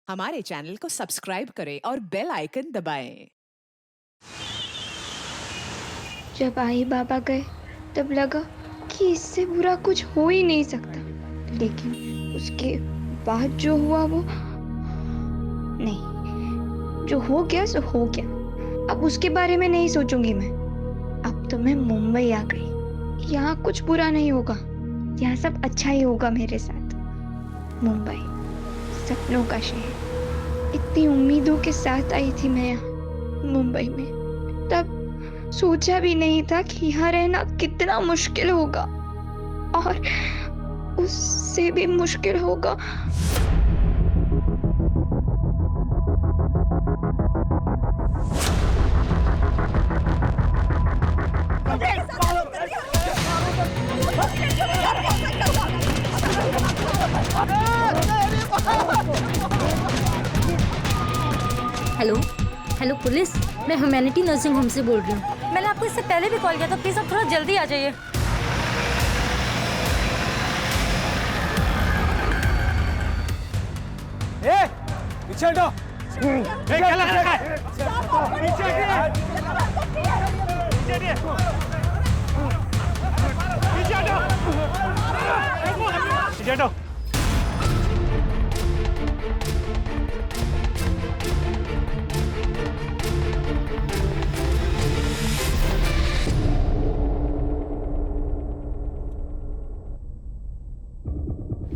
हमारे चैनल को सब्सक्राइब करें और बेल आइकन दबाएं। जब आई बाबा गए तब लगा कि इससे बुरा कुछ हो ही नहीं सकता, लेकिन उसके बाद जो हुआ वो नहीं, जो हो गया सो हो गया। अब उसके बारे में नहीं सोचूंगी मैं। अब तो मैं मुंबई आ गई। यहाँ कुछ बुरा नहीं होगा, यहाँ सब अच्छा ही होगा मेरे साथ। मुंबई सपनों का शहर। इतनी उम्मीदों के साथ आई थी मैं यहाँ मुंबई में। तब सोचा भी नहीं था कि यहाँ रहना कितना मुश्किल होगा, और उससे भी मुश्किल होगा हेलो हेलो पुलिस, मैं ह्यूमैनिटी नर्सिंग होम से बोल रही हूँ। मैंने आपको इससे पहले भी कॉल किया था, प्लीज़ आप थोड़ा जल्दी आ जाइए। पीछे हटो। क्या लग रहा है? पीछे हटिए। पीछे हटो। पीछे हटो।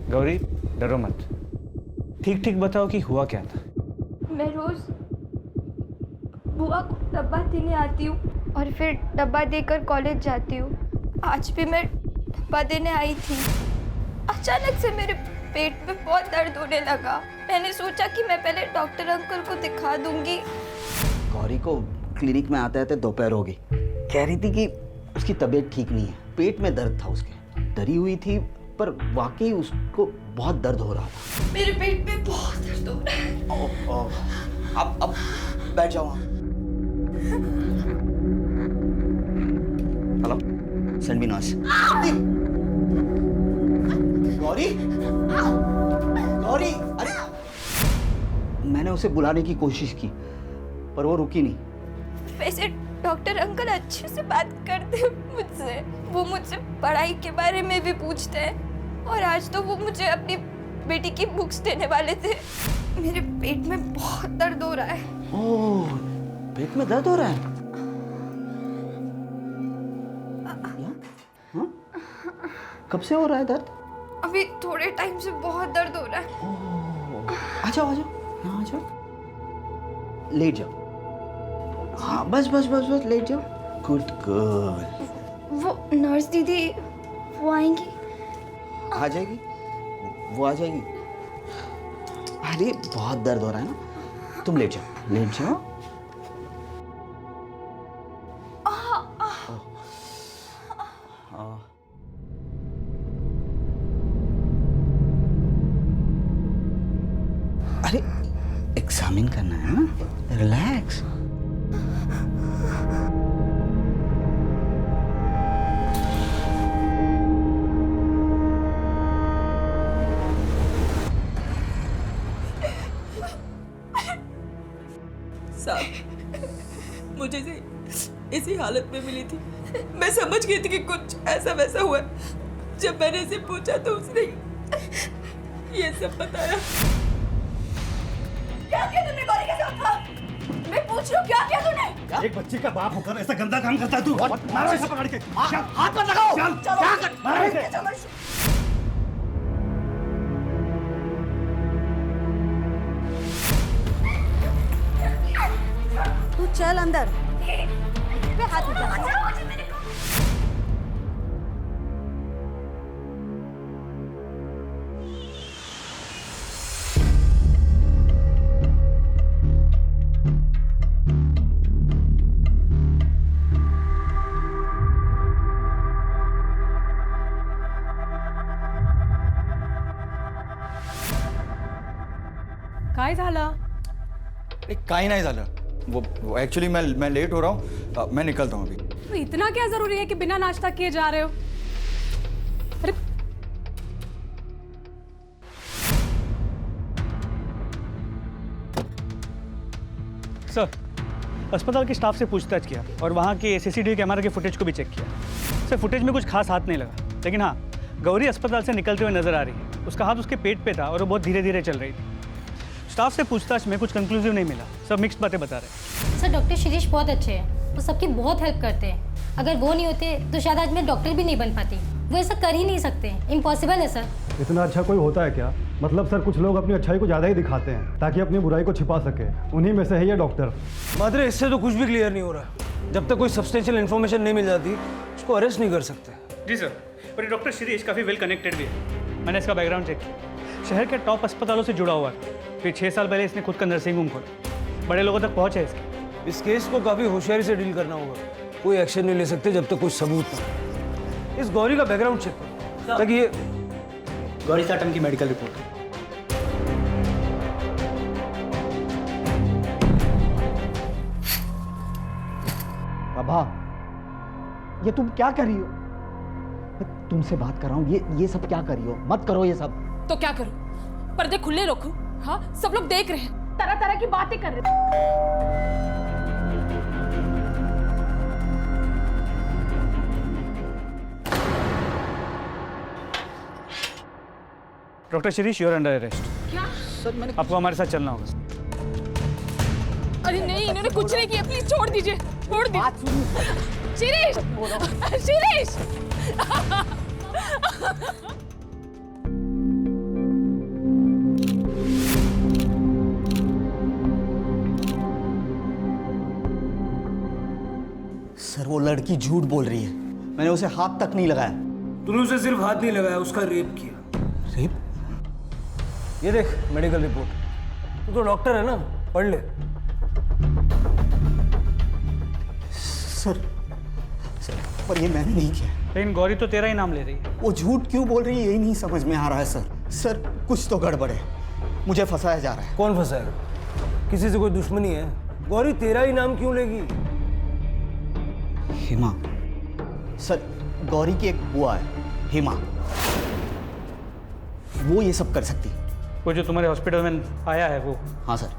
गौरी, डरो मत। ठीक ठीक बताओ कि हुआ क्या था। मैं रोज बुआ को डब्बा देने आती हूँ और फिर डब्बा देकर कॉलेज जाती हूँ। आज भी मैं डब्बा देने आई थी। अचानक से मेरे पेट में बहुत दर्द होने लगा। मैंने सोचा कि मैं पहले डॉक्टर अंकल को दिखा दूंगी। गौरी को क्लिनिक में आते आते दोपहर हो गई। कह रही थी कि उसकी तबीयत ठीक नहीं है, पेट में दर्द था उसके। डरी हुई थी, पर वाकई उसको बहुत दर्द हो रहा था। मेरे पेट में बहुत दर्द हो रहा है। अब बैठ जाओ। Hello, send me nurse. Gauri, Gauri, अरे मैंने उसे बुलाने की कोशिश की पर वो रुकी नहीं। वैसे डॉक्टर अंकल अच्छे से बात करते हैं मुझसे। वो मुझसे पढ़ाई के बारे में भी पूछते हैं, और आज तो वो मुझे अपनी बेटी की बुक्स देने वाले थे। मेरे पेट में बहुत दर्द हो रहा है। ओह, पेट में दर्द हो रहा है? हाँ? कब से हो रहा है दर्द? अभी थोड़े टाइम से बहुत दर्द हो रहा है। आ जाओ आ जाओ, यहाँ आ जाओ, लेट जाओ। हाँ बस बस बस बस लेट जाओ। Good girl. वो नर्स दीदी वो आएंगी? आ जाएगी, वो आ जाएगी। अरे बहुत दर्द हो रहा है ना, तुम लेट जाओ, लेट जाओ। अरे एग्जामिन करना है ना, रिलैक्स। साहब, मुझे इसी हालत में मिली थी। मैं समझ गई थी कि कुछ ऐसा वैसा हुआ। जब मैंने इसे पूछा तो उसने ये सब बताया। क्या किया तुमने गौरी के साथ? मैं पूछ रही हूँ, क्या किया तूने? एक बच्ची का बाप होकर ऐसा गंदा काम करता है तू? मारो इसे पकड़ के। हाथ मत लगाओ। चल, क्या कर? मारो इसे। तू चल अंदर। हाथ मत लगा। काय झालं? काही नाही झालं। वो एक्चुअली मैं लेट हो रहा हूँ, मैं निकलता हूँ अभी। तो इतना क्या जरूरी है कि बिना नाश्ता किए जा रहे हो? अरे क्या? 5 सर, अस्पताल के स्टाफ से पूछताछ किया और वहाँ के CCTV कैमरा के फुटेज को भी चेक किया। सर, फुटेज में कुछ खास हाथ नहीं लगा, लेकिन हाँ, गौरी अस्पताल से निकलते हुए नजर आ रही है। उसका हाथ उसके पेट पे था और वो बहुत धीरे धीरे चल रही थी। स्टाफ से पूछताछ में कुछ कंक्लूसिव नहीं मिला, सब मिक्स्ड बातें बता रहे हैं। सर, डॉक्टर शिरीष बहुत अच्छे हैं, वो सबकी बहुत हेल्प करते हैं। अगर वो नहीं होते तो शायद आज मैं डॉक्टर भी नहीं बन पाती। वो ऐसा कर ही नहीं सकते, इम्पॉसिबल है सर। इतना अच्छा कोई होता है क्या? मतलब सर, कुछ लोग अपनी अच्छाई को ज़्यादा ही दिखाते हैं ताकि अपनी बुराई को छिपा सके। उन्हीं में से है ये डॉक्टर। मात्रे, इससे तो कुछ भी क्लियर नहीं हो रहा। जब तक कोई सब्सटेंशियल इन्फॉर्मेशन नहीं मिल जाती उसको अरेस्ट नहीं कर सकते। जी सर, और ये डॉक्टर शिरीष काफ़ी वेल कनेक्टेड भी है। मैंने इसका बैकग्राउंड चेक किया, शहर के टॉप अस्पतालों से जुड़ा हुआ है। फिर 6 साल पहले इसने खुद का नर्सिंग होम खोला, बड़े लोगों तक पहुँच है इसकी। इस केस को काफ़ी होशियारी से डील करना होगा। कोई एक्शन नहीं ले सकते जब तक कुछ सबूत ना। इस गौरी का बैकग्राउंड चेक करो ताकि ये गौरी साटम की मेडिकल रिपोर्ट। बाबा, ये तुम क्या कर रही हो? मैं तुमसे बात कर रहा हूँ, ये सब क्या कर रही हो? मत करो ये सब। तो क्या करूं? पर्दे खुले रखूं? हाँ, सब लोग देख रहे हैं, तरह तरह की बातें कर रहे हैं। Doctor Shirish, you are under arrest. क्या? सर, मैंने आपको हमारे साथ चलना होगा। अरे नहीं, इन्होंने कुछ नहीं किया, प्लीज छोड़ दीजिए, छोड़ दीजिए। शिरीष, शिरीष। सर, वो लड़की झूठ बोल रही है। मैंने उसे हाथ तक नहीं लगाया। तूने उसे सिर्फ हाथ नहीं लगाया, उसका रेप किया। रेप? ये देख मेडिकल रिपोर्ट। तू तो डॉक्टर है ना, पढ़ ले। सर, पर ये मैंने नहीं किया। लेकिन गौरी तो तेरा ही नाम ले रही है। वो झूठ क्यों बोल रही है यही नहीं समझ में आ रहा है सर। कुछ तो गड़बड़ है, मुझे फंसाया जा रहा है। कौन फंसाएगा? किसी से कोई दुश्मनी है? गौरी तेरा ही नाम क्यों लेगी? हिमा। सर, गौरी की एक बुआ है, हिमा। वो ये सब कर सकती। वो जो तुम्हारे हॉस्पिटल में आया है वो? हाँ सर,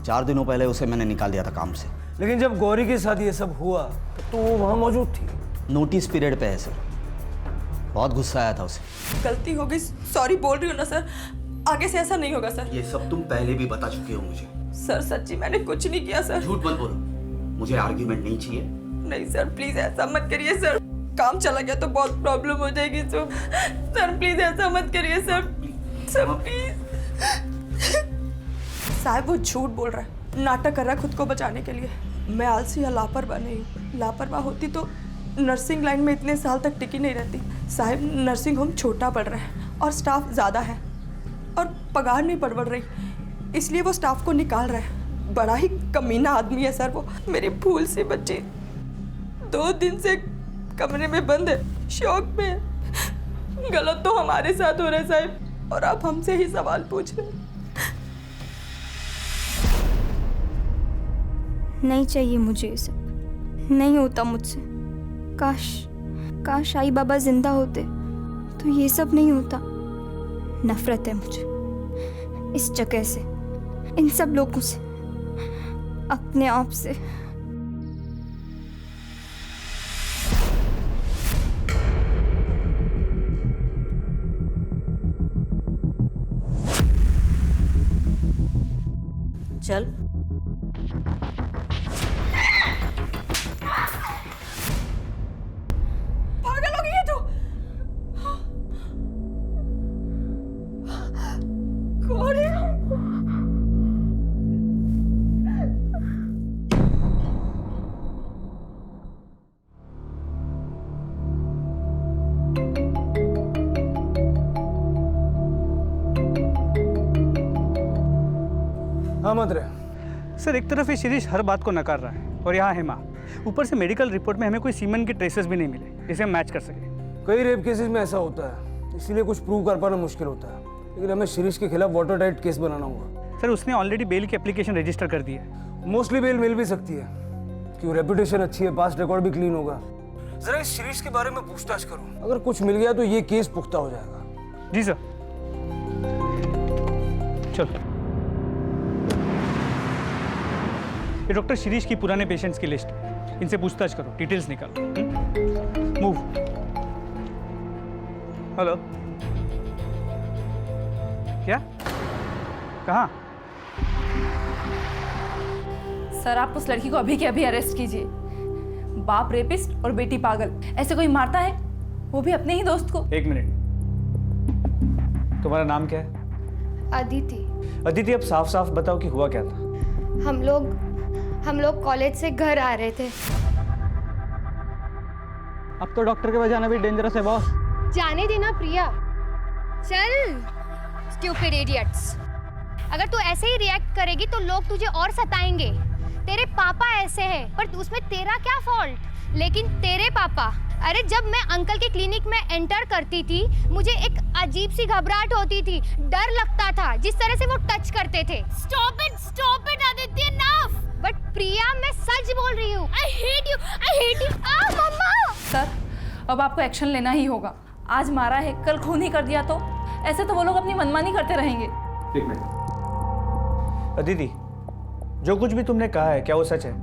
4 दिनों पहले उसे मैंने निकाल दिया था काम से। लेकिन जब गौरी के साथ ये सब हुआ तो वो वहाँ मौजूद थी। नोटिस पीरियड पे है सर। बहुत गुस्सा आया था उसे। गलती हो गई, सॉरी बोल रही हूँ ना सर। आगे से ऐसा नहीं होगा सर। ये सब तुम पहले भी बता चुके हो मुझे। सर सच्ची मैंने कुछ नहीं किया सर। झूठ मत बोलो, मुझे आर्ग्यूमेंट नहीं चाहिए। नहीं सर, प्लीज ऐसा मत करिए सर। काम चला गया तो बहुत प्रॉब्लम हो जाएगी तो सर प्लीज ऐसा मत करिए सर। Sir please. साहब, वो झूठ बोल रहा है, नाटक कर रहा है खुद को बचाने के लिए। मैं आलसी या लापरवाह नहीं हूँ। लापरवाह होती तो नर्सिंग लाइन में इतने साल तक टिकी नहीं रहती। साहब, नर्सिंग होम छोटा पड़ रहा है और स्टाफ ज़्यादा है और पगार नहीं बढ़ रही, इसलिए वो स्टाफ को निकाल रहा है। बड़ा ही कमीना आदमी है सर वो। मेरी भूल से बच्चे 2 दिन से कमरे में बंद है, शौक में है। गलत तो हमारे साथ हो रहा है साहब, और आप हमसे ही सवाल पूछ रहे हैं। नहीं चाहिए मुझे ये सब, नहीं होता मुझसे। काश आई बाबा जिंदा होते तो ये सब नहीं होता। नफरत है मुझे इस जगह से, इन सब लोगों से, अपने आप से। चल पागल हो गई है तू। कौन है? हाँ मात्रे। सर, एक तरफ ये शिरीष हर बात को नकार रहा है और यहाँ हेमा। ऊपर से मेडिकल रिपोर्ट में हमें कोई सीमन के ट्रेसेस भी नहीं मिले जिसे हम मैच कर सके। कई रेप केसेस में ऐसा होता है, इसीलिए कुछ प्रूव कर पाना मुश्किल होता है। लेकिन हमें शिरीष के खिलाफ वाटर टाइट केस बनाना होगा। सर, उसने ऑलरेडी बेल की एप्लीकेशन रजिस्टर कर दी है। मोस्टली बेल मिल भी सकती है क्यों, रेपुटेशन अच्छी है, पास्ट रिकॉर्ड भी क्लीन होगा। जरा इस शिरीष के बारे में पूछताछ करो, अगर कुछ मिल गया तो ये केस पुख्ता हो जाएगा। जी सर। चलो। ये डॉक्टर शिरीष की पुराने पेशेंट्स की लिस्ट है, इनसे पूछताछ करो, डिटेल्स निकालो। मूव। हेलो, क्या? कहाँ? सर आप उस लड़की को अभी के अभी अरेस्ट कीजिए। बाप रेपिस्ट और बेटी पागल, ऐसे कोई मारता है, वो भी अपने ही दोस्त को। एक मिनट, तुम्हारा नाम क्या है? अदिति। अदिति, अब साफ साफ बताओ कि हुआ क्या था। हम लोग कॉलेज से घर आ रहे थे। अब तो डॉक्टर के पास जाना भी डेंजरस है बॉस। जाने देना प्रिया, चल। स्टूपिड इडियट्स, अगर तू ऐसे ही रिएक्ट करेगी तो लोग तुझे और सताएंगे। तेरे पापा ऐसे हैं, पर उसमें तेरा क्या फॉल्ट? लेकिन तेरे पापा, अरे जब मैं अंकल के क्लिनिक में एंटर करती थी, मुझे एक अजीब सी घबराहट होती थी, डर लगता था जिस तरह से वो टच करते थे। Stop it Aditya, enough. But Priya, मैं सच बोल रही हूँ। I hate you. आ मम्मा। सर अब आपको एक्शन लेना ही होगा। आज मारा है, कल खून ही कर दिया तो ऐसे तो वो लोग अपनी मनमानी करते रहेंगे। एक मिनट। अदिति, जो कुछ भी तुमने कहा है क्या वो सच है?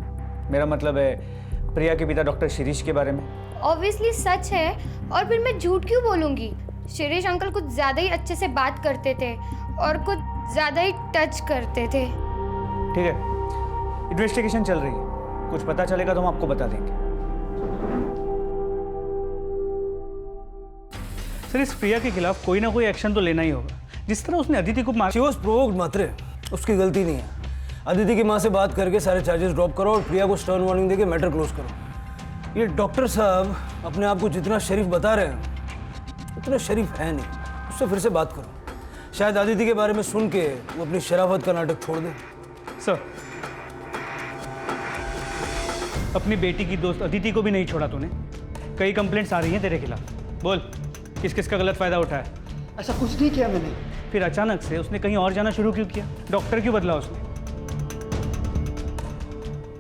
मेरा मतलब है प्रिया के पिता डॉक्टर शिरीष के बारे में। ऑब्वियसली सच है, और फिर मैं झूठ क्यों बोलूंगी? शिरीष अंकल कुछ ज्यादा ही अच्छे से बात करते थे और कुछ ज्यादा ही टच करते थे। ठीक है, इन्वेस्टिगेशन चल रही है, कुछ पता चलेगा तो हम आपको बता देंगे। सर, इस प्रिया के खिलाफ कोई ना कोई एक्शन तो लेना ही होगा। जिस तरह उसने अदिति को मार। शी वॉज प्रोवोक्ड मात्रे, उसकी गलती नहीं है। अदिति की माँ से बात करके सारे चार्जेस ड्रॉप करो और प्रिया को स्टर्न वार्निंग देके मैटर क्लोज करो। ये डॉक्टर साहब अपने आप को जितना शरीफ बता रहे हैं उतना शरीफ है नहीं, उससे फिर से बात करो। शायद अदिति के बारे में सुन के वो अपनी शराफत का नाटक छोड़ दे। सर, अपनी बेटी की दोस्त अदिति को भी नहीं छोड़ा तूने। कई कंप्लेंट्स आ रही हैं तेरे खिलाफ, बोल किस किस का गलत फायदा उठाया? ऐसा कुछ नहीं किया मैंने। फिर अचानक से उसने कहीं और जाना शुरू क्यों किया? डॉक्टर क्यों बदला उसने?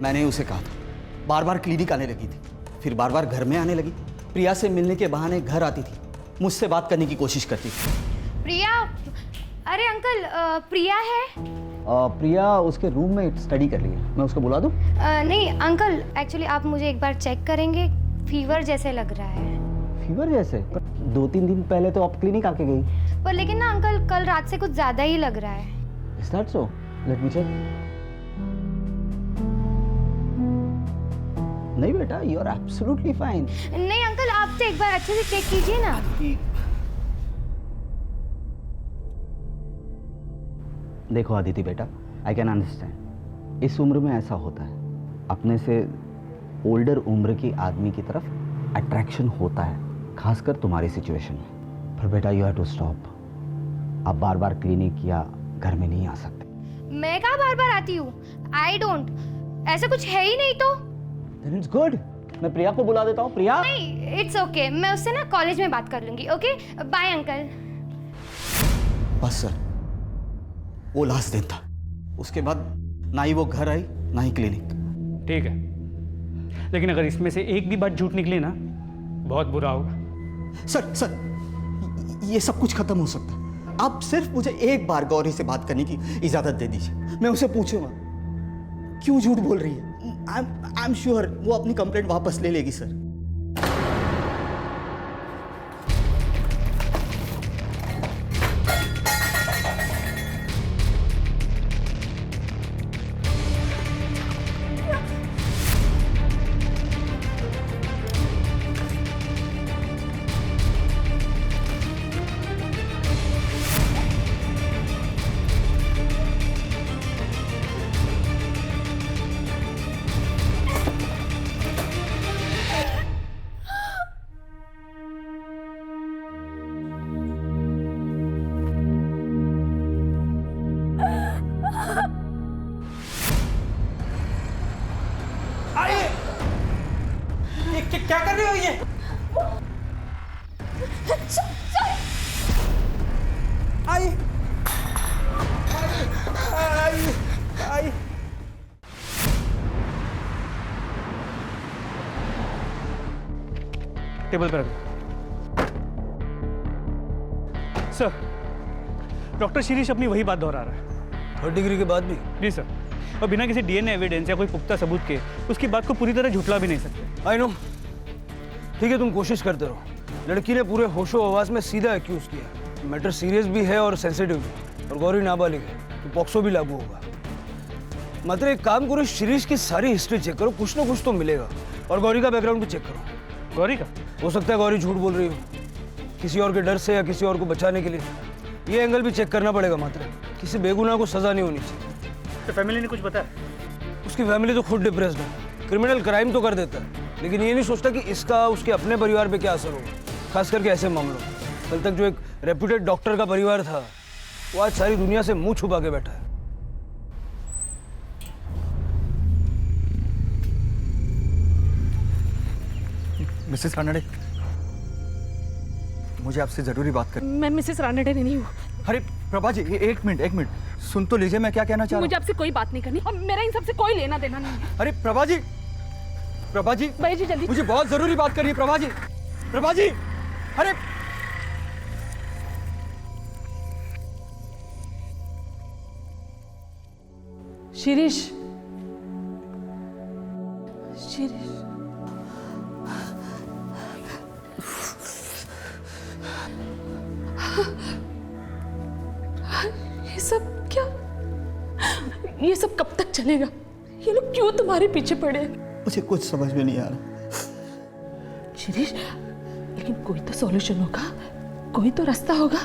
मैंने उसे कहा था, बार बार क्लिनिक आने लगी थी, फिर बार बार घर में आने लगी। प्रिया से मिलने के बहाने घर आती थी, मुझसे बात करने की कोशिश करती थी। प्रिया, अरे अंकल, प्रिया है? प्रिया उसके रूम में स्टडी कर रही है, मैं उसको बुला दूं? नहीं अंकल, एक्चुअली आप मुझे एक बार चेक करेंगे, फीवर जैसे लग रहा है। फीवर जैसे? पर 2-3 दिन पहले तो आप क्लिनिक आके गई। पर लेकिन ना अंकल, कल रात से कुछ ज्यादा ही लग रहा है। Is that so? Let me check. नहीं बेटा, you are absolutely fine. नहीं अंकल, आप तो एक बार अच्छे से चेक कीजिए ना। देखो अदिति बेटा, आई कैन अंडरस्टैंड, इस उम्र में ऐसा होता है, अपने से ओल्डर उम्र की आदमी की तरफ अट्रैक्शन होता है, खासकर तुम्हारी सिचुएशन में। पर बेटा यू हैव टू स्टॉप। आप बार बार क्लिनिक या घर में नहीं आ सकते। मैं कहाँ बार बार आती हूँ? आई डोंट, ऐसा कुछ है ही नहीं तो। Then it's good. मैं प्रिया को बुला देता हूँ। प्रिया? नहीं, इट्स ओके, मैं उससे ना कॉलेज में बात कर लूंगी। Okay, bye uncle. बस सर, वो लास्ट दिन था, उसके बाद ना ही वो घर आई ना ही क्लिनिक। ठीक है, लेकिन अगर इसमें से एक भी बात झूठ निकली ना, बहुत बुरा होगा। सर, ये सब कुछ खत्म हो सकता है। आप सिर्फ मुझे एक बार गौरी से बात करने की इजाजत दे दीजिए, मैं उसे पूछूंगा क्यों झूठ बोल रही है। आई एम श्योर वो अपनी कंप्लेंट वापस ले लेगी सर। क्या कर रही हो ये? आई आई आई टेबल पर रख। सर, डॉक्टर शिरीष अपनी वही बात दोहरा रहा है। 3rd डिग्री के बाद भी? जी सर। और बिना किसी डीएनए एविडेंस या कोई पुख्ता सबूत के उसकी बात को पूरी तरह झुठला भी नहीं सकते। आई नो, ठीक है, तुम कोशिश करते रहो। लड़की ने पूरे होशो आवाज में सीधा एक्यूज किया। मैटर सीरियस भी है और सेंसिटिव भी, और गौरी नाबालिग है तो पॉक्सो भी लागू होगा। मात्र एक काम करो, शिरीष की सारी हिस्ट्री चेक करो, कुछ ना कुछ तो मिलेगा। और गौरी का बैकग्राउंड भी चेक करो। गौरी का हो सकता है गौरी झूठ बोल रही हो, किसी और के डर से या किसी और को बचाने के लिए। ये एंगल भी चेक करना पड़ेगा। मात्र किसी बेगुनाह को सजा नहीं होनी चाहिए। तो फैमिली ने कुछ बताया? उसकी फैमिली तो खुद डिप्रेस्ड है। क्रिमिनल क्राइम तो कर देता है, लेकिन ये नहीं सोचता कि इसका उसके अपने परिवार पे क्या असर होगा, खास करके ऐसे मामलों में। कल तक जो एक रेप्यूटेड डॉक्टर का परिवार था, वो आज सारी दुनिया से मुंह छुपा के बैठा है। मिसेस रानडे, मुझे आपसे जरूरी बात करनी। मैं मिसेस रानडे नहीं हूँ। अरे प्रभा जी, एक मिनट सुन तो लीजिए, मैं क्या कहना चाह रहा हूँ। मुझे आपसे कोई बात नहीं करनी और मेरा इन सबसे कोई लेना देना नहीं है। अरे प्रभा जी भाई जी जल्दी, मुझे बहुत जरूरी बात करनी है। प्रभा जी, अरे शिरीष, ये सब कब तक चलेगा? ये लोग क्यों तुम्हारे पीछे पड़े हैं? मुझे कुछ समझ में नहीं आ रहा। शिरीष, लेकिन कोई तो सॉल्यूशन होगा, कोई तो रास्ता होगा।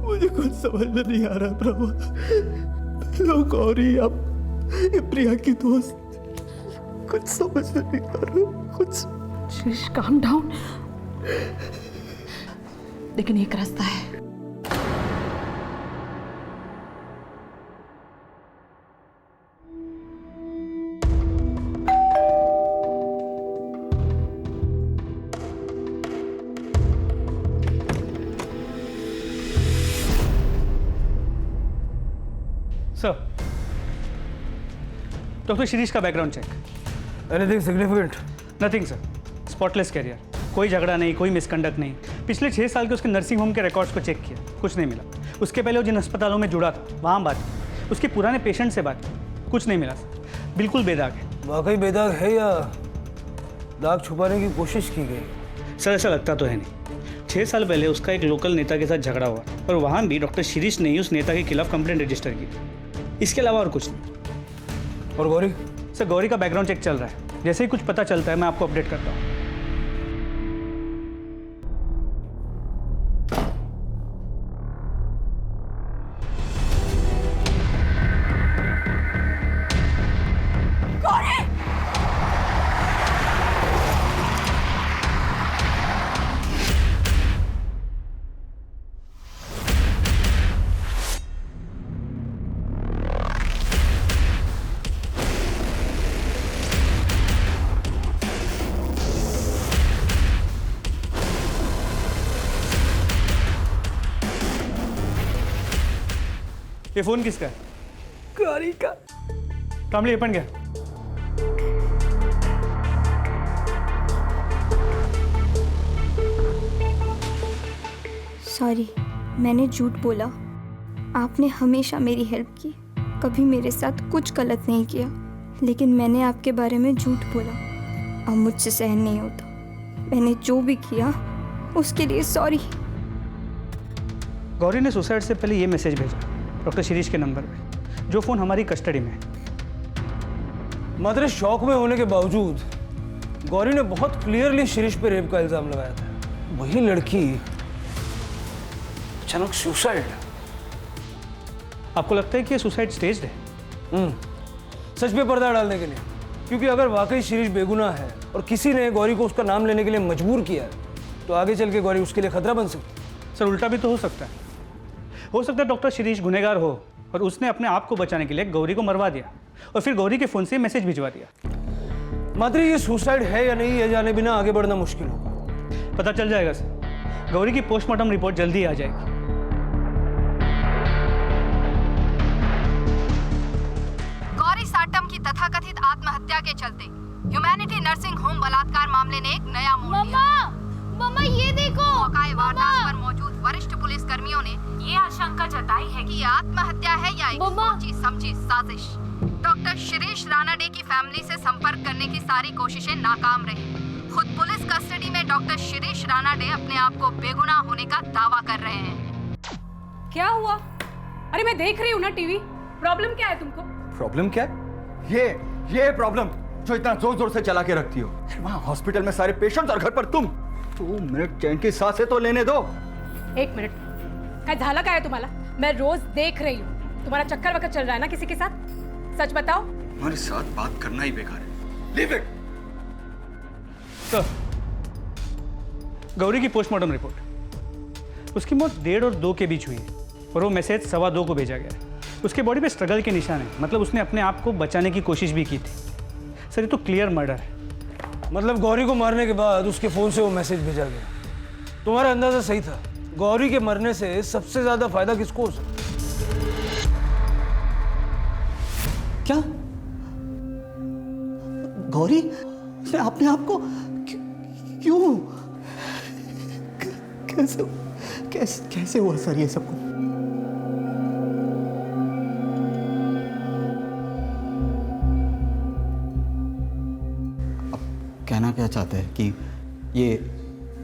मुझे कुछ समझ में नहीं आ रहा प्रभु। लोग गौरी, अब प्रिया की दोस्त, कुछ समझ में नहीं आ रहा कुछ। Shirish, calm down. लेकिन एक रास्ता है। सर, डॉक्टर शिरीष का background check. Anything significant? Nothing sir, spotless career, कोई झगड़ा नहीं, कोई मिसकंडक्ट नहीं। पिछले 6 साल के उसके नर्सिंग होम के रिकॉर्ड्स को चेक किया, कुछ नहीं मिला। उसके पहले वो जिन अस्पतालों में जुड़ा था वहाँ बात की, उसके पुराने पेशेंट से बात की, कुछ नहीं मिला सर, बिल्कुल बेदाग है। वाकई बेदाग है या दाग छुपाने की कोशिश की गई? सर ऐसा लगता तो है नहीं। 6 साल पहले उसका एक लोकल नेता के साथ झगड़ा हुआ और वहाँ भी डॉक्टर शिरीष ने ही उस नेता के खिलाफ कंप्लेंट रजिस्टर की। इसके अलावा और कुछ नहीं। और गौरी? सर गौरी का बैकग्राउंड चेक चल रहा है, जैसे ही कुछ पता चलता है मैं आपको अपडेट करता हूँ। ये फोन किसका है? गौरी का। कामली ये पण गया। सॉरी, मैंने झूठ बोला। आपने हमेशा मेरी हेल्प की, कभी मेरे साथ कुछ गलत नहीं किया, लेकिन मैंने आपके बारे में झूठ बोला। अब मुझसे सहन नहीं होता। मैंने जो भी किया उसके लिए सॉरी। गौरी ने सुसाइड से पहले ये मैसेज भेजा डॉक्टर शिरीष के नंबर पे, जो फ़ोन हमारी कस्टडी में है। मात्र शौक में होने के बावजूद गौरी ने बहुत क्लियरली शिरीष पे रेप का इल्जाम लगाया था। वही लड़की अचानक सुसाइड। आपको लगता है कि ये सुसाइड स्टेज्ड है? सच पे पर्दा डालने के लिए, क्योंकि अगर वाकई शिरीष बेगुनाह है और किसी ने गौरी को उसका नाम लेने के लिए मजबूर किया है, तो आगे चल के गौरी उसके लिए खतरा बन सकती। सर उल्टा भी तो हो सकता है। हो सकता है डॉक्टर शिरीष गुनहगार हो और उसने अपने आप को बचाने के लिए गौरी को मरवा दिया और फिर गौरी के फ़ोन से मैसेज भिजवा दिया। मात्र ये सुसाइड है या नहीं, ये जाने बिना आगे बढ़ना मुश्किल होगा। पता चल जाएगा सर, गौरी की पोस्टमार्टम रिपोर्ट जल्दी ही आ जाएगी। गौरी साटम की तथाकथित आत्महत्या के चलते ह्यूमैनिटी नर्सिंग होम बलात्कार मामले ने एक नया मोड़ लिया। मम्मा ये देखो। मौका वारदात पर मौजूद वरिष्ठ पुलिस कर्मियों ने ये आशंका जताई है कि ये आत्महत्या है या एक सोची समझी साजिश। डॉक्टर शिरीष रानाडे की फैमिली से संपर्क करने की सारी कोशिशें नाकाम रही। खुद पुलिस कस्टडी में डॉक्टर शिरीष रानाडे अपने आप को बेगुनाह होने का दावा कर रहे हैं। क्या हुआ? अरे मैं देख रही हूँ ना टीवी। प्रॉब्लम क्या है तुमको? प्रॉब्लम क्या है? ये प्रॉब्लम जो इतना जोर जोर से चला के रखती हो। वहाँ हॉस्पिटल में सारे पेशेंट्स और घर पर तुम 2 मिनट चैन की सांसें तो लेने दो। 1 मिनट। क्या झाला का है तुम्हारा? मैं रोज देख रही हूँ तुम्हारा चक्कर वक्कर चल रहा है ना किसी के साथ। सच बताओ। हमारे साथ बात करना ही बेकार है। Leave it. गौरी की पोस्टमार्टम रिपोर्ट, उसकी मौत 1:30 और 2 के बीच हुई है और वो मैसेज 2:15 को भेजा गया है। उसके बॉडी पे स्ट्रगल के निशान है, मतलब उसने अपने आप को बचाने की कोशिश भी की थी। सर ये तो क्लियर मर्डर है। मतलब गौरी को मारने के बाद उसके फ़ोन से वो मैसेज भेजा गया। तुम्हारा अंदाज़ा सही था। गौरी के मरने से सबसे ज़्यादा फायदा किसको हो सकता? क्या गौरी ने अपने आप को क्यों कैसे हुआ सर ये सब कुछ? कहना क्या चाहते हैं कि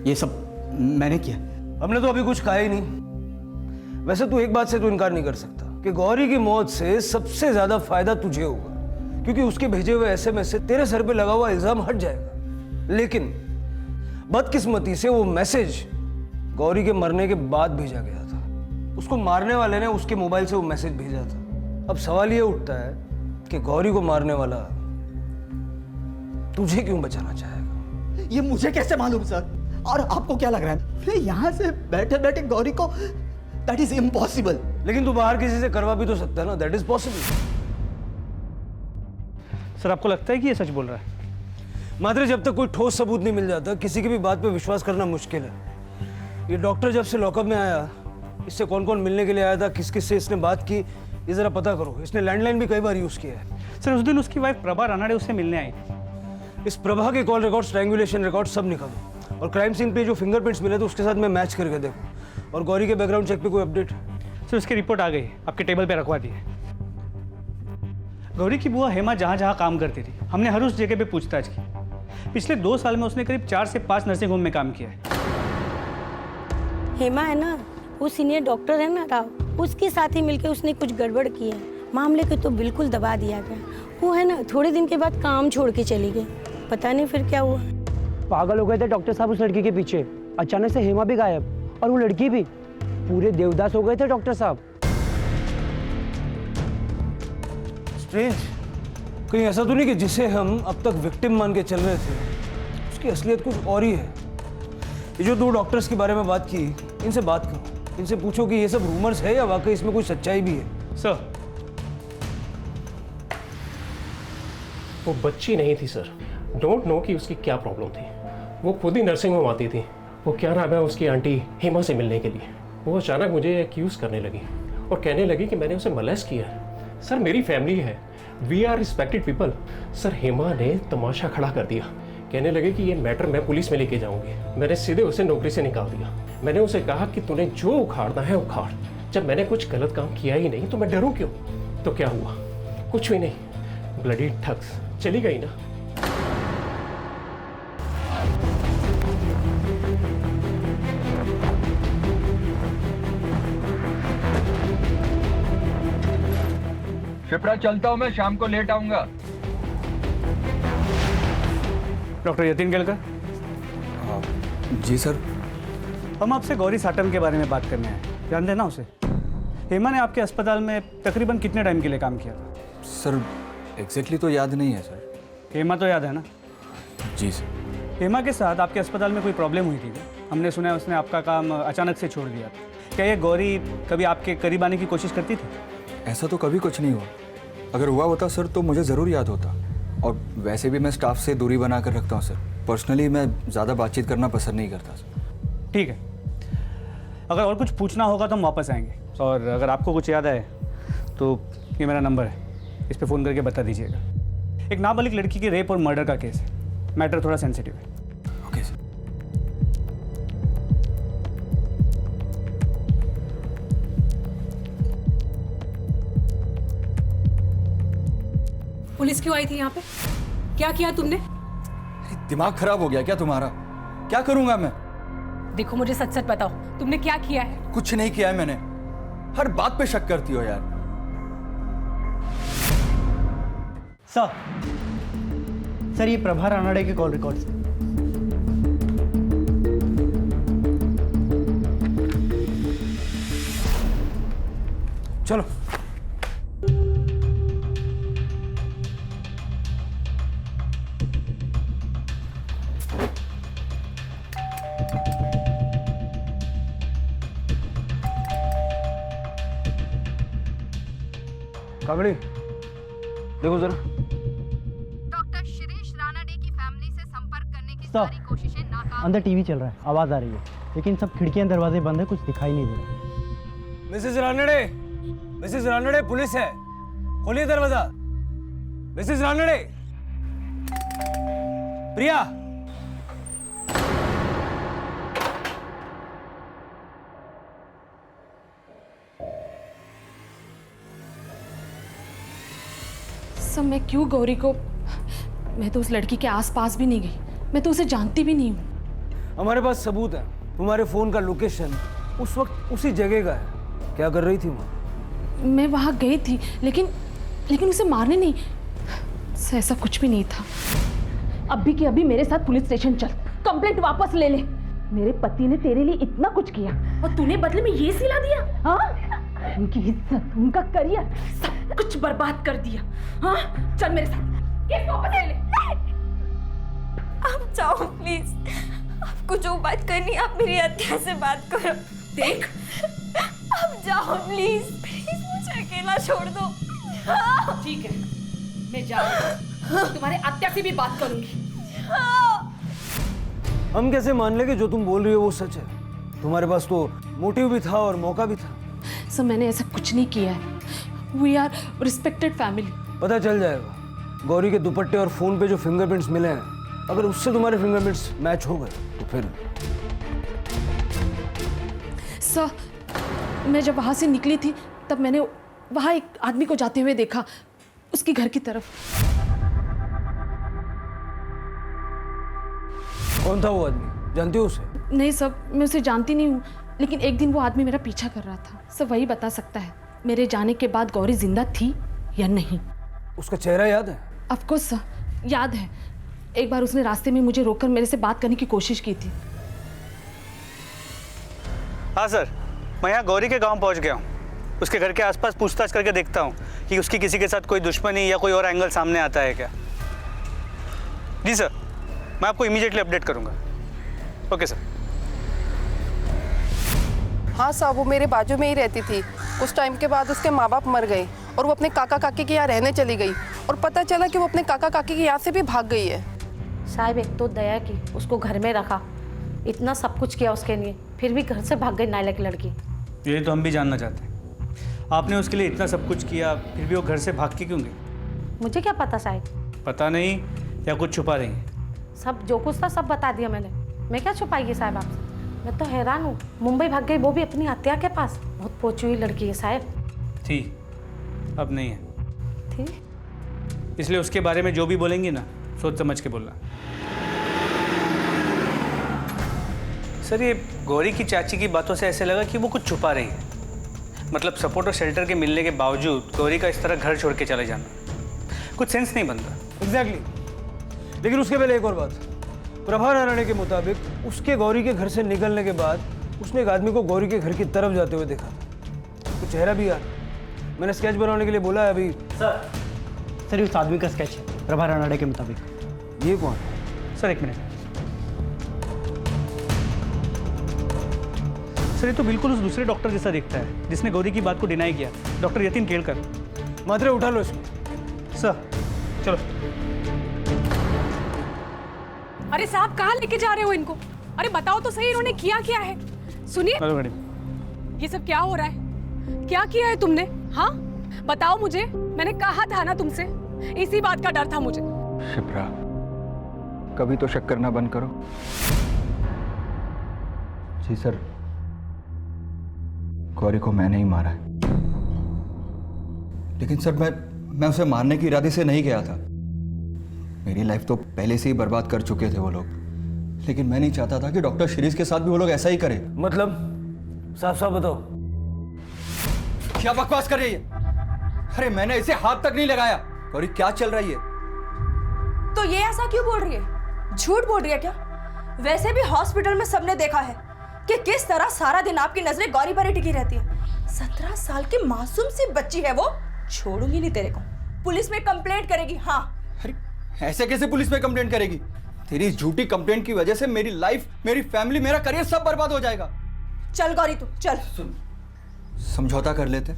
ये सब मैंने किया? हमने तो अभी कुछ कहा ही नहीं। वैसे तू एक बात से तो इनकार नहीं कर सकता कि गौरी की मौत से सबसे ज्यादा फायदा तुझे होगा, क्योंकि उसके भेजे हुए एसएमएस से तेरे सर पे लगा हुआ इल्जाम हट जाएगा। लेकिन बदकिस्मती से वो मैसेज गौरी के मरने के बाद भेजा गया था। उसको मारने वाले ने उसके मोबाइल से वो मैसेज भेजा था। अब सवाल ये उठता है कि गौरी को मारने वाला तुझे क्यों बचाना चाहेगा? ये मुझे कैसे मालूम सर? और आपको क्या लग रहा है मैं यहाँ से बैठे बैठे गौरी को? That is impossible. लेकिन तू बाहर किसी से करवा भी तो सकता है ना। That is possible. सर आपको लगता है कि ये सच बोल रहा है? मात्र जब तक कोई ठोस सबूत नहीं मिल जाता किसी की भी बात पे विश्वास करना मुश्किल है। ये डॉक्टर जब से लॉकअप में आया, इससे कौन कौन मिलने के लिए आया था, किस किस से इसने बात की, ये जरा पता करो। इसने लैंडलाइन भी कई बार यूज किया है। सर उस दिन उसकी वाइफ प्रभा रानाडे उससे मिलने आई थी। इस प्रभा के कॉल रिकॉर्ड, स्ट्रैंगुलेशन रिकॉर्ड सब निकालो और क्राइम सीन पे जो फिंगरप्रिंट्स मिले थे उसके साथ मैं मैच करके देखो। और गौरी के बैकग्राउंड चेक पे कोई अपडेट? सर उसकी रिपोर्ट आ गई, आपके टेबल पे रखवा दी है। गौरी की बुआ हेमा जहाँ जहाँ काम करती थी, हमने हर उस जगह पे पूछताछ की। पिछले 2 साल में उसने करीब 4 से 5 नर्सिंग होम में काम किया है। हेमा है ना, वो सीनियर डॉक्टर है ना राव, उसके साथ ही मिलकर उसने कुछ गड़बड़ की है। मामले को तो बिल्कुल दबा दिया गया। वो है ना थोड़े दिन के बाद काम छोड़ के चली गई। पता नहीं फिर क्या हुआ। पागल हो गए थे डॉक्टर साहब उस लड़की के पीछे। अचानक से हेमा भी गायब और वो लड़की भी। पूरे देवदास हो गए थे डॉक्टर साहब। स्ट्रेंज। कहीं ऐसा तो नहीं कि जिसे हम अब तक विक्टिम मान के चल रहे थे उसकी असलियत कुछ और ही है? ये जो 2 डॉक्टर्स के बारे में बात की, इनसे बात करो। इनसे पूछो कि ये सब रूमर्स है या वाकई इसमें कोई सच्चाई भी है। सर वो बच्ची नहीं थी सर। डोंट नो कि उसकी क्या प्रॉब्लम थी। वो खुद ही नर्सिंग होम आती थी। वो क्या नाम है उसकी आंटी हेमा से मिलने के लिए। वो अचानक मुझे एक्यूज़ करने लगी और कहने लगी कि मैंने उसे मोलेस्ट किया है। सर मेरी फैमिली है, we are respected people. Sir Hema ने तमाशा खड़ा कर दिया। कहने लगे कि ये मैटर मैं पुलिस में लेके जाऊंगी। मैंने सीधे उसे नौकरी से निकाल दिया। मैंने उसे कहा कि तूने जो उखाड़ना है उखाड़। जब मैंने कुछ गलत काम किया ही नहीं तो मैं डरूं क्यों? तो क्या हुआ? कुछ भी नहीं। Bloody thugs. चली गई ना। शिप्रा चलता हूं मैं, शाम को लेट आऊंगा। डॉक्टर यतीन केलकर। जी सर। हम आपसे गौरी साटम के बारे में बात करने आए। जानते हैं ना उसे? हेमा ने आपके अस्पताल में तकरीबन कितने टाइम के लिए काम किया था? सर एग्जैक्टली तो याद नहीं है सर। हेमा तो याद है ना? जी सर। हेमा के साथ आपके अस्पताल में कोई प्रॉब्लम हुई थी? हमने सुना है उसने आपका काम अचानक से छोड़ दिया। क्या ये गौरी कभी आपके करीब आने की कोशिश करती थी? ऐसा तो कभी कुछ नहीं हुआ। अगर हुआ होता सर तो मुझे ज़रूर याद होता। और वैसे भी मैं स्टाफ से दूरी बना कर रखता हूँ सर। पर्सनली मैं ज़्यादा बातचीत करना पसंद नहीं करता सर। ठीक है, अगर और कुछ पूछना होगा तो हम वापस आएंगे। और अगर आपको कुछ याद आए तो ये मेरा नंबर है, इस पर फ़ोन करके बता दीजिएगा। एक नाबालिग लड़की के रेप और मर्डर का केस है। मैटर थोड़ा सेंसिटिव है। Okay sir. पुलिस क्यों आई थी यहाँ पे? क्या किया तुमने? दिमाग खराब हो गया क्या तुम्हारा? क्या करूंगा मैं? देखो मुझे सच सच बताओ, तुमने क्या किया है? कुछ नहीं किया है मैंने। हर बात पे शक करती हो यार। सर ये प्रभा रानाडे के कॉल रिकॉर्ड्स हैं। चलो। काकड़ी देखो जरा। डॉक्टर शिरीष रानाडे की फैमिली से संपर्क करने की सारी कोशिशें नाकाम। अंदर टीवी चल रहा है, आवाज आ रही है, लेकिन सब खिड़कियां दरवाजे बंद है, कुछ दिखाई नहीं दे रहा। मिसेस रानडे पुलिस है, खोलिए दरवाजा। मिसेस रानडे, प्रिया। सब मैं क्यों गौरी को, मैं तो उस लड़की के आसपास भी नहीं गई, मैं तो उसे जानती भी नहीं हूँ। हमारे पास सबूत है, तुम्हारे फोन का लोकेशन उस वक्त उसी जगह का है। क्या कर रही थी वहाँ? मैं वहाँ गई थी, लेकिन उसे मारने नहीं, ऐसा कुछ भी नहीं था। अभी के अभी मेरे साथ पुलिस स्टेशन चल, कंप्लेंट वापस ले ले। मेरे पति ने तेरे लिए इतना कुछ किया और तूने बदले में ये सिला दिया? हाँ, उनकी इज्जत, उनका करियर, सब कुछ बर्बाद कर दिया। हाँ, चल मेरे साथ, केस वापस ले ले। आप जाओ प्लीज, आपको जो बात करनी है आप मेरी हत्या से बात करो। देख, आप जाओ प्लीज, प्लीज मुझे अकेला छोड़ दो। ठीक है, मैं जा रही हूँ, तुम्हारे आत्या से भी बात करूंगी। हम कैसे मान लेंगे जो तुम बोल रही हो वो सच है? तुम्हारे पास तो मोटिव भी था और मौका भी था। सर मैंने ऐसा कुछ नहीं किया है, वी आर रिस्पेक्टेड फैमिली। पता चल जाएगा। गौरी के दुपट्टे और फोन पे जो फिंगरप्रिंट्स मिले हैं, अगर उससे तुम्हारे फिंगरप्रिंट्स मैच हो गए तो फिर। सर मैं जब वहां से निकली थी तब मैंने वहां एक आदमी को जाते हुए देखा, उसके घर की तरफ। कौन था वो आदमी? जानती हो उसे? नहीं सर, मैं उसे जानती नहीं हूँ, लेकिन एक दिन वो आदमी मेरा पीछा कर रहा था। सर वही बता सकता है मेरे जाने के बाद गौरी जिंदा थी या नहीं। उसका चेहरा याद है? ऑफ कोर्स सर, याद है। एक बार उसने रास्ते में मुझे रोककर मेरे से बात करने की कोशिश की थी। हाँ सर, मैं यहाँ गौरी के गांव पहुँच गया हूँ। उसके घर के आसपास पूछताछ करके देखता हूँ कि उसकी किसी के साथ कोई दुश्मनी या कोई और एंगल सामने आता है क्या। जी सर, मैं आपको इमीडिएटली अपडेट करूँगा। Okay sir. हाँ साहब, वो मेरे बाजू में ही रहती थी। कुछ टाइम के बाद उसके माँ बाप मर गए और वो अपने काका काकी के यहाँ रहने चली गई, और पता चला कि वो अपने काका काकी के यहाँ से भी भाग गई है। साहब एक तो दया की, उसको घर में रखा, इतना सब कुछ किया उसके लिए, फिर भी घर से भाग गई नालायक लड़की। ये तो हम भी जानना चाहते हैं, आपने उसके लिए इतना सब कुछ किया फिर भी वो घर से भाग के क्यों गई? मुझे क्या पता साहब। पता नहीं या कुछ छुपा रही हैं? सब जो कुछ था सब बता दिया मैंने, मैं क्या छुपाएगी साहब आपसे। मैं तो हैरान हूँ, मुंबई भाग गई, वो भी अपनी हत्या के पास। बहुत पहुंची हुई लड़की है साहब। थी, अब नहीं है। थी? इसलिए उसके बारे में जो भी बोलेंगी ना, सोच समझ के बोलना। सर ये गौरी की चाची की बातों से ऐसे लगा कि वो कुछ छुपा रही है। मतलब सपोर्ट और शेल्टर के मिलने के बावजूद गौरी का इस तरह घर छोड़ के चले जाना, कुछ सेंस नहीं बनता। एग्जैक्टली। लेकिन उसके पहले एक और बात। प्रभा रानाडे के मुताबिक उसके गौरी के घर से निकलने के बाद उसने एक आदमी को गौरी के घर की तरफ जाते हुए देखा। तो चेहरा भी यार, मैंने स्केच बनाने के लिए बोला है अभी। सर ये उस आदमी का स्केच है, प्रभा रानाडे के मुताबिक। ये कौन? सर एक मिनट। सर ये तो बिल्कुल उस दूसरे डॉक्टर जैसा दिखता है जिसने गौरी की बात को डिनाई किया, डॉक्टर यतीन केलकर। मात्रे उठा लो इसको। सर चलो। अरे साहब कहाँ लेके जा रहे हो इनको? अरे बताओ तो सही, इन्होंने किया क्या है? सुनिए, हेलो मैडम। ये सब क्या हो रहा है? क्या किया है तुमने? हाँ बताओ मुझे, मैंने कहा था ना तुमसे, इसी बात का डर था मुझे। शिप्रा, कभी तो शक करना बंद करो। जी सर, गौरी को मैंने ही मारा है। लेकिन सर मैं उसे मारने के इरादे से नहीं गया था। मेरी लाइफ तो पहले से ही बर्बाद कर चुके थे वो लोग, लेकिन मैं नहीं चाहता था कि डॉक्टर शिरीष के साथ भी वो लोग ऐसा ही करें। मतलब साफ साफ बताओ। क्या बकवास कर रही है? अरे मैंने इसे हाथ तक नहीं लगाया। गौरी क्या चल रही है? तो ये ऐसा क्यों बोल रही है? झूठ बोल रही है क्या? वैसे भी हॉस्पिटल में सबने देखा है कि किस तरह सारा दिन आपकी नजरें गौरी पर ही टिकी रहती है। 17 साल की मासूम सी बच्ची है वो। छोड़ूंगी नहीं तेरे को। पुलिस में कंप्लेंट करेगी। हाँ। अरे ऐसे कैसे पुलिस में कंप्लेंट करेगी? तेरी झूठी कंप्लेंट की वजह से मेरी लाइफ, मेरी फैमिली, मेरा करियर सब बर्बाद हो जाएगा। चल गौरी तू चल। सुन, समझौता कर लेते।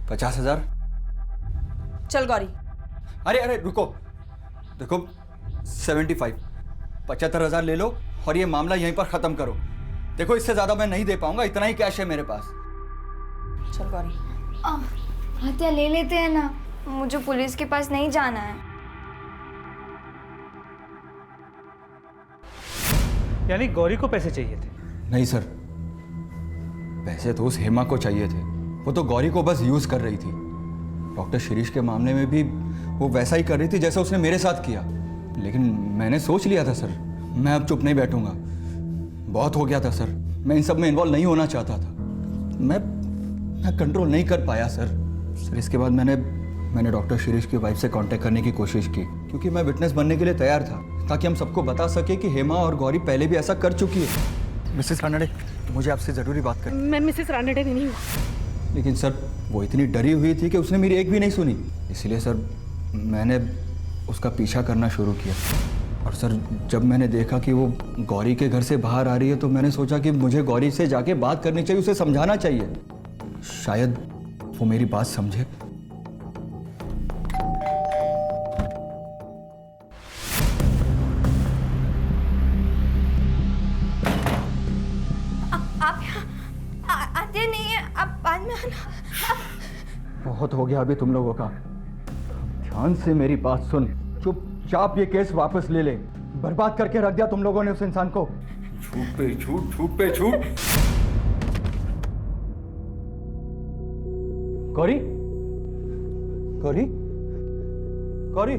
50,000। चल गौरी। अरे रुको, देखो 75, 75,000 ले लो और ये मामला यहीं पर खत्म करो। देखो इससे ज्यादा मैं नहीं दे पाऊंगा, इतना ही कैश है मेरे पास। चल गौरी। हत्या ले लेते हैं ना, मुझे पुलिस के पास नहीं जाना है। यानी गौरी को पैसे चाहिए थे? नहीं सर, पैसे तो उस हेमा को चाहिए थे। वो तो गौरी को बस यूज कर रही थी। डॉक्टर शिरीष के मामले में भी वो वैसा ही कर रही थी जैसा उसने मेरे साथ किया। लेकिन मैंने सोच लिया था सर, मैं अब चुप नहीं बैठूंगा। बहुत हो गया था सर, मैं इन सब में इन्वॉल्व नहीं होना चाहता था। मैं कंट्रोल नहीं कर पाया सर। इसके बाद मैंने डॉक्टर शिरीष की वाइफ से कांटेक्ट करने की कोशिश की, क्योंकि मैं विटनेस बनने के लिए तैयार था, ताकि हम सबको बता सके कि हेमा और गौरी पहले भी ऐसा कर चुकी है। मिसेस रानडे, मुझे आपसे ज़रूरी बात करनी। मैं मिसेस रानडे नहीं हूँ। लेकिन सर वो इतनी डरी हुई थी कि उसने मेरी एक भी नहीं सुनी। इसलिए सर मैंने उसका पीछा करना शुरू किया। और सर जब मैंने देखा कि वो गौरी के घर से बाहर आ रही है, तो मैंने सोचा कि मुझे गौरी से जाके बात करनी चाहिए, उसे समझाना चाहिए। शायद वो मेरी बात समझे। आप आते नहीं है, आप बाद में आना। बहुत हो गया अभी तुम लोगों का। ध्यान से मेरी बात सुन, चुपचाप ये केस वापस ले ले। बर्बाद करके रख दिया तुम लोगों ने उस इंसान को। झूठ पे झूठ, झूठ पे झूठ। गौरी, गौरी, गौरी।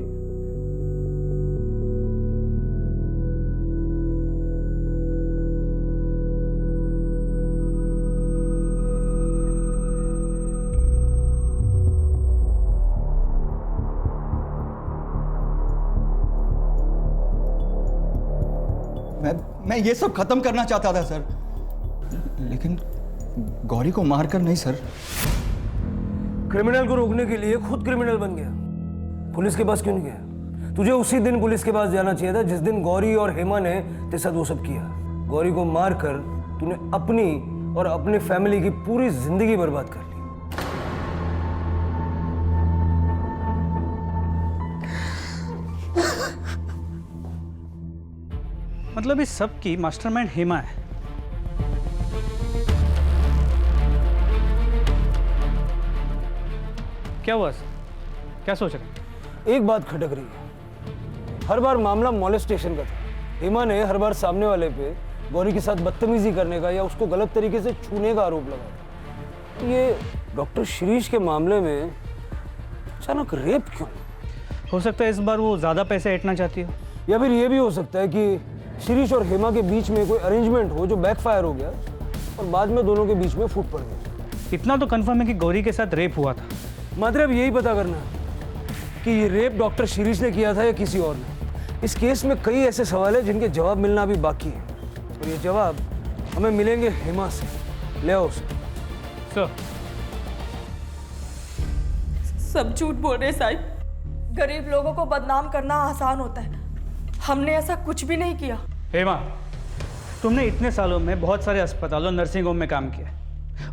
मैं ये सब खत्म करना चाहता था सर, लेकिन गौरी को मारकर नहीं सर। क्रिमिनल को रोकने के लिए खुद क्रिमिनल बन गया। पुलिस के पास क्यों नहीं गया? तुझे उसी दिन पुलिस के पास जाना चाहिए था जिस दिन गौरी और हेमा ने तेरे साथ वो सब किया। गौरी को मारकर तूने अपनी और अपने फैमिली की पूरी जिंदगी बर्बाद कर ली। मतलब इस सब की मास्टरमाइंड हेमा है। क्या हुआ सर? क्या सोच रहे हैं? एक बात खटक रही है। हर बार मामला मॉलेस्टेशन का था। हेमा ने हर बार सामने वाले पे गौरी के साथ बदतमीजी करने का या उसको गलत तरीके से छूने का आरोप लगाया। ये डॉक्टर शिरीष के मामले में अचानक रेप क्यों? हो सकता है इस बार वो ज्यादा पैसे ऐंठना चाहती हो, या फिर ये भी हो सकता है कि शिरीष और हेमा के बीच में कोई अरेंजमेंट हो जो बैकफायर हो गया और बाद में दोनों के बीच में फूट पड़ गई। इतना तो कंफर्म है कि गौरी के साथ रेप हुआ था। मतलब यही पता करना कि ये रेप डॉक्टर शिरीष ने किया था या किसी और ने। इस केस में कई ऐसे सवाल हैं जिनके जवाब मिलना अभी बाकी है, और ये जवाब हमें मिलेंगे हेमा से। ले आओ उसे। सब झूठ बोल रहे साहिब। गरीब लोगों को बदनाम करना आसान होता है। हमने ऐसा कुछ भी नहीं किया। हेमा, तुमने इतने सालों में बहुत सारे अस्पतालों, नर्सिंग होम में काम किया,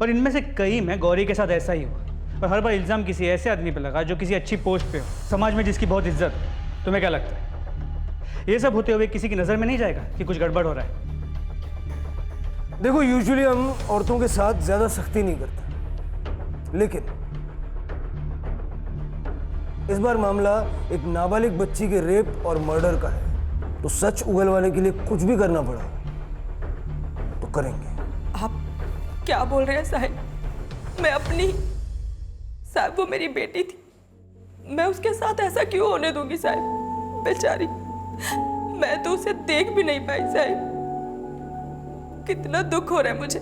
और इनमें से कई में गौरी के साथ ऐसा ही हुआ। और हर बार इल्ज़ाम किसी ऐसे आदमी पे लगा जो किसी अच्छी पोस्ट पे हो, समाज में जिसकी बहुत इज्जत हो। तुम्हें क्या लगता है ये सब होते हुए किसी की नज़र में नहीं जाएगा कि कुछ गड़बड़ हो रहा है? देखो, यूजुअली हम औरतों के साथ ज़्यादा सख्ती नहीं करते, लेकिन इस बार मामला एक नाबालिग बच्ची के रेप और मर्डर का है, तो सच उगलवाने के लिए कुछ भी करना पड़ा तो करेंगे। आप क्या बोल रहे हैं साहिब? मैं अपनी साहब वो मेरी बेटी थी, मैं उसके साथ ऐसा क्यों होने दूंगी साहब? बेचारी, मैं तो उसे देख भी नहीं पाई साहब। कितना दुख हो रहा है मुझे।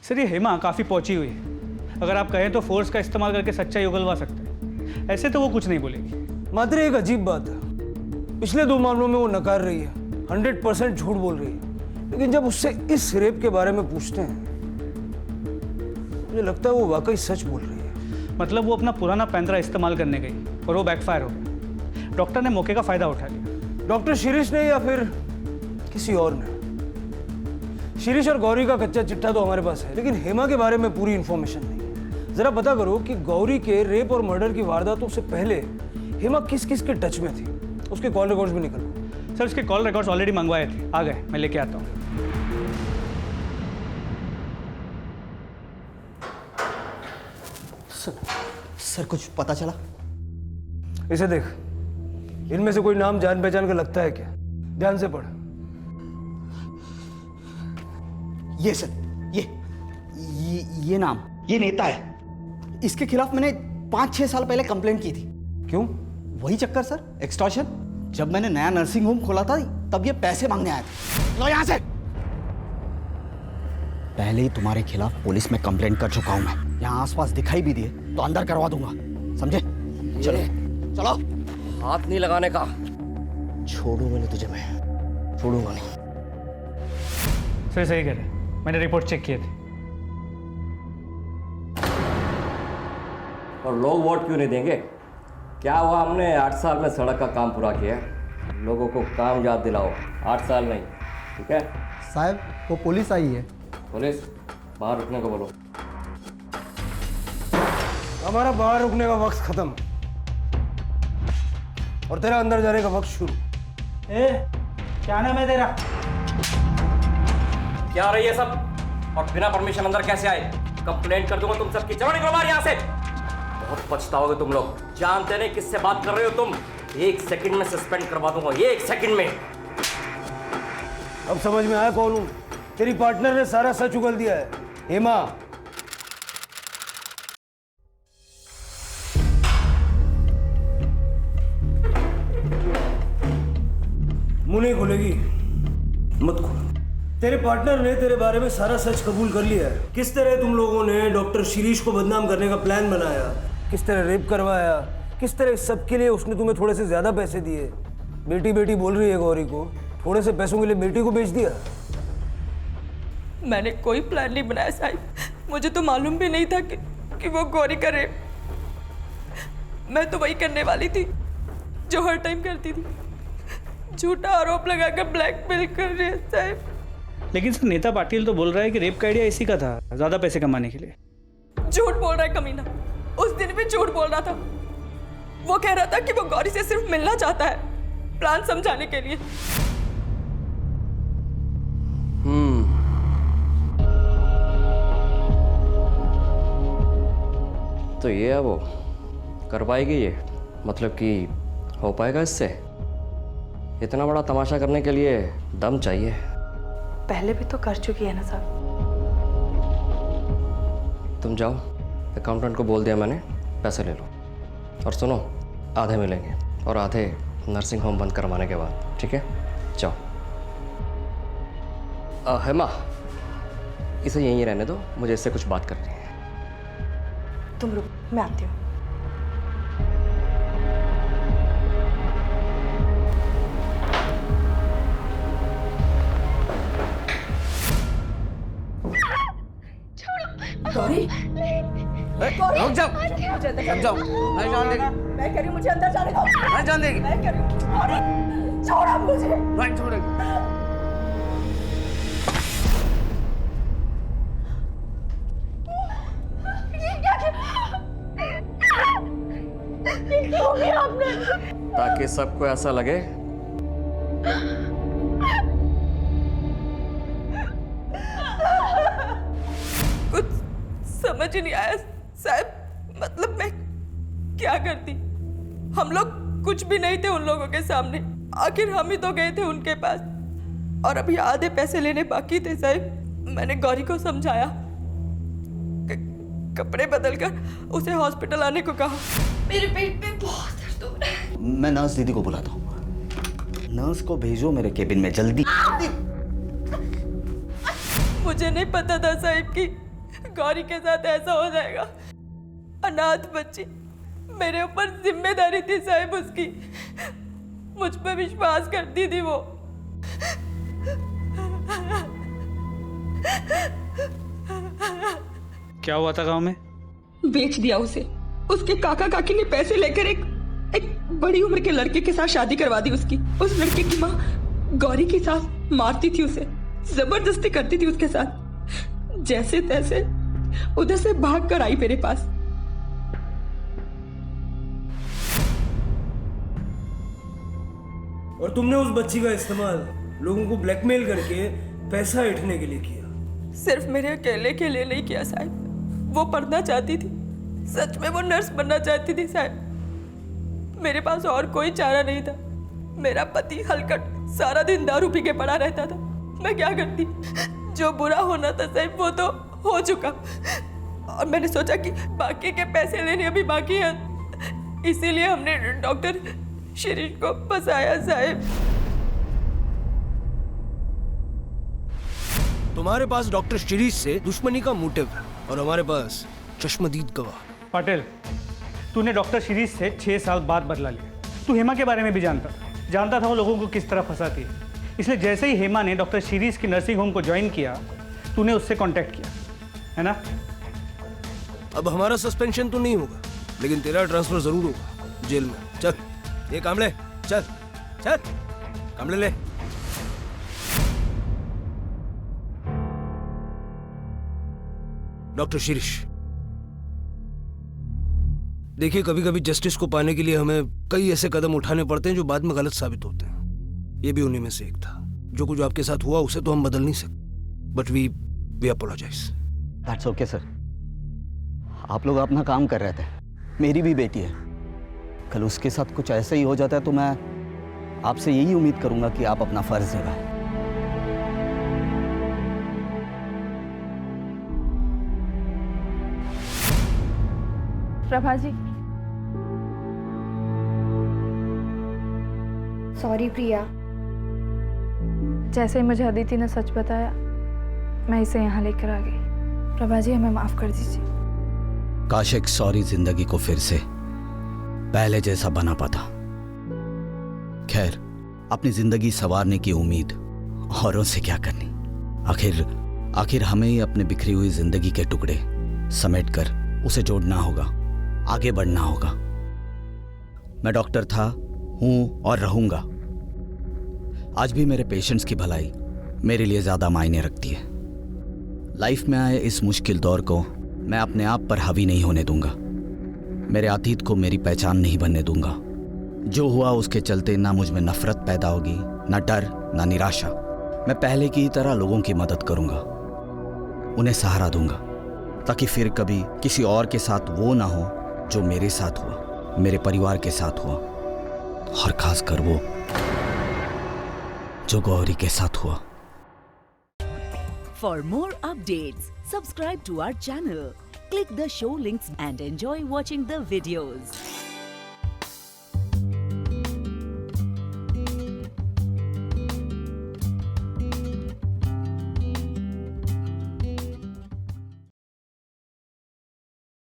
सर ये हेमा काफ़ी पहुंची हुई है, अगर आप कहें तो फोर्स का इस्तेमाल करके सच्चाई उगलवा सकते हैं। ऐसे तो वो कुछ नहीं बोलेगी। मात्र एक अजीब बात है, पिछले 2 मामलों में वो नकार रही है, 100% झूठ बोल रही है, लेकिन जब उससे इस रेप के बारे में पूछते हैं मुझे लगता है वो वाकई सच बोल रही है। मतलब वो अपना पुराना पैंतरा इस्तेमाल करने गई और वो बैकफायर हो गया। डॉक्टर ने मौके का फायदा उठा लिया। डॉक्टर शिरीष ने या फिर किसी और ने? शिरीष और गौरी का कच्चा चिट्ठा तो हमारे पास है, लेकिन हेमा के बारे में पूरी इंफॉर्मेशन नहीं है। जरा पता करो कि गौरी के रेप और मर्डर की वारदातों से पहले हेमा किस किस के टच में थी। उसके कॉल रिकॉर्ड्स भी निकलो। सर उसके कॉल रिकॉर्ड्स ऑलरेडी मंगवाए थे, आ गए, मैं लेके आता हूँ। सर कुछ पता चला? इसे देख, इनमें से कोई नाम जान पहचान का लगता है क्या? ध्यान से पढ़। ये सर, ये नाम, ये नेता है। इसके खिलाफ मैंने 5-6 साल पहले कंप्लेंट की थी। क्यों? वही चक्कर सर, एक्सटॉर्शन। जब मैंने नया नर्सिंग होम खोला था तब ये पैसे मांगने आए थे। लो यहाँ से। पहले ही तुम्हारे खिलाफ पुलिस में कंप्लेंट कर चुका हूं मैं। यहाँ आसपास दिखाई भी दिए तो अंदर करवा दूंगा, समझे? चलो चलो। हाथ नहीं लगाने का। छोड़ूंगा नहीं तुझे, मैं छोड़ूंगा नहीं। सर सही कह रहे, मैंने रिपोर्ट चेक किए थे। और लोग वोट क्यों नहीं देंगे? क्या हुआ, हमने 8 साल में सड़क का काम पूरा किया है। लोगों को काम याद दिलाओ, 8 साल नहीं, ठीक है? साहब वो पुलिस आई है। पुलिस? बाहर रुकने को बोलो। हमारा बाहर रुकने का वक्त खत्म और तेरा अंदर जाने का वक्त शुरू। क्या नाम है तेरा? क्या रही है सब? और बिना परमिशन अंदर कैसे आए? कंप्लेंट कर दूंगा तुम सबकी। चलो निकलो बाहर यहाँ से। बहुत पछताओगे तुम लोग। जानते नहीं किससे बात कर रहे हो तुम। 1 सेकंड में सस्पेंड करवा दूंगा, 1 सेकंड में। अब समझ में आया कौन हूं? तेरी पार्टनर ने सारा सच उगल दिया है, हेमा। मुंह नहीं खोलेगी? मत खोल। तेरे पार्टनर ने तेरे बारे में सारा सच कबूल कर लिया है। किस तरह तुम लोगों ने डॉक्टर शिरीष को बदनाम करने का प्लान बनाया, किस तरह रेप करवाया, किस तरह इस सब के लिए उसने तुम्हें थोड़े से ज्यादा पैसे दिए। बेटी बेटी बोल रही है गौरी को, थोड़े से पैसों के लिए बेटी को बेच दिया। मैंने कोई प्लान नहीं बनाया साहिब। मुझे तो मालूम भी नहीं था कि वो गौरी का रेप। मैं तो वही करने वाली थी जो हर टाइम करती थी, झूठा आरोप लगाकर ब्लैकमेल कर रही है साहिब। लेकिन सर नेता पाटिल तो बोल रहा है कि रेप का आइडिया इसी का था, ज्यादा पैसे कमाने के लिए। झूठ बोल रहा है कमीना। उस दिन भी झूठ बोल रहा था। वो कह रहा था कि वो गौरी से सिर्फ मिलना चाहता है, प्लान समझाने के लिए। तो ये है वो, कर पाएगी ये? मतलब कि हो पाएगा इससे? इतना बड़ा तमाशा करने के लिए दम चाहिए। पहले भी तो कर चुकी है ना साहब। तुम जाओ, अकाउंटेंट को बोल दिया मैंने, पैसे ले लो। और सुनो, आधे मिलेंगे और आधे नर्सिंग होम बंद करवाने के बाद, ठीक है? जाओ। हेमा, इसे यहीं रहने दो, मुझे इससे कुछ बात करनी है। तुम रुक, मैं आती हूँ। गौरी, रुक जाओ, रुक जाओ। नहीं जान देगी। मैं कह रही हूँ मुझे अंदर जाने दो। नहीं जान देगी। मैं कह रही हूँ गौरी, छोड़ो मुझे। नहीं छोड़ेगी। ये क्यों किया आपने? ताकि सबको ऐसा लगे कुछ समझ ही नहीं आया साहब। मतलब मैं क्या करती? हम लोग कुछ भी नहीं थे उन लोगों के सामने। आखिर हम ही तो गए थे उनके पास और अभी आधे पैसे लेने बाकी थे साहब। मैंने गौरी को समझाया, कपड़े बदलकर उसे हॉस्पिटल आने को कहा। मेरे पेट में बहुत दर्द हो रहा है। मैं नर्स दीदी को बुलाता हूँ। नर्स को भेजो मेरे केबिन में जल्दी। मुझे नहीं पता था साहिब कि गौरी के साथ ऐसा हो जाएगा। अनाथ बच्ची, मेरे ऊपर जिम्मेदारी थी साहिब उसकी। मुझ पे विश्वास करती थी वो। क्या हुआ था गांव में? बेच दिया उसे। उसके काका काकी ने पैसे लेकर एक बड़ी उम्र के लड़के के साथ शादी करवा दी उसकी। उस लड़के की माँ गौरी की सास मारती थी उसे, जबरदस्ती करती थी उसके साथ। जैसे तैसे उधर से भाग कर आई मेरे पास। और तुमने उस बच्ची का इस्तेमाल लोगों को ब्लैकमेल करके पैसा ऐंठने के लिए किया। सिर्फ मेरे अकेले के लिए नहीं किया साहब, वो पढ़ना चाहती थी। सच में वो नर्स बनना चाहती थी साहब। मेरे पास और कोई चारा नहीं था। मेरा पति हलकट सारा दिन दारू पी के पड़ा रहता था। मैं क्या करती? जो बुरा होना था साहब वो तो हो चुका, और मैंने सोचा कि बाकी के पैसे लेने अभी बाकी हैं, इसीलिए हमने डॉक्टर शिरीष को फंसाया साहब। तुम्हारे पास डॉक्टर शिरीष से दुश्मनी का मोटिव है और हमारे पास चश्मदीद गवाह। पटेल, तूने डॉक्टर शिरीष से 6 साल बाद बदला लिया। तू हेमा के बारे में भी जानता था वो लोगों को किस तरह फंसाती है। इसलिए जैसे ही हेमा ने डॉक्टर शिरीष की नर्सिंग होम को ज्वाइन किया, तूने उससे कांटेक्ट किया, है ना? अब हमारा सस्पेंशन तो नहीं होगा, लेकिन तेरा ट्रांसफर जरूर होगा जेल में। चल ये कामले, चल चल कामले ले। डॉक्टर शिरीष, देखिए कभी कभी जस्टिस को पाने के लिए हमें कई ऐसे कदम उठाने पड़ते हैं जो बाद में गलत साबित होते हैं। ये भी उन्हीं में से एक था। जो कुछ आपके साथ हुआ उसे तो हम बदल नहीं सकते, but we apologize. That's okay sir. आप लोग अपना काम कर रहे थे। मेरी भी बेटी है, कल उसके साथ कुछ ऐसा ही हो जाता है तो मैं आपसे यही उम्मीद करूंगा कि आप अपना फर्ज निभाएं। प्रभा जी, सॉरी प्रिया। जैसे ही मुझे अदिति ने सच बताया, मैं इसे यहाँ लेकर आ गई। प्रभा जी, हमें माफ कर दीजिए। काश एक सॉरी जिंदगी को फिर से पहले जैसा बना पाता। खैर, अपनी जिंदगी संवारने की उम्मीद औरों से क्या करनी। आखिर हमें ही अपने बिखरी हुई जिंदगी के टुकड़े समेटकर उसे जोड़ना होगा, आगे बढ़ना होगा। मैं डॉक्टर था, हूं और रहूंगा। आज भी मेरे पेशेंट्स की भलाई मेरे लिए ज्यादा मायने रखती है। लाइफ में आए इस मुश्किल दौर को मैं अपने आप पर हावी नहीं होने दूंगा। मेरे अतीत को मेरी पहचान नहीं बनने दूंगा। जो हुआ उसके चलते ना मुझ में नफरत पैदा होगी, ना डर, ना निराशा। मैं पहले की तरह लोगों की मदद करूंगा, उन्हें सहारा दूंगा, ताकि फिर कभी किसी और के साथ वो ना हो जो मेरे साथ हुआ, मेरे परिवार के साथ हुआ, और खासकर वो जो गौरी के साथ हुआ। For more updates, subscribe to our channel, click the show links and enjoy watching the videos.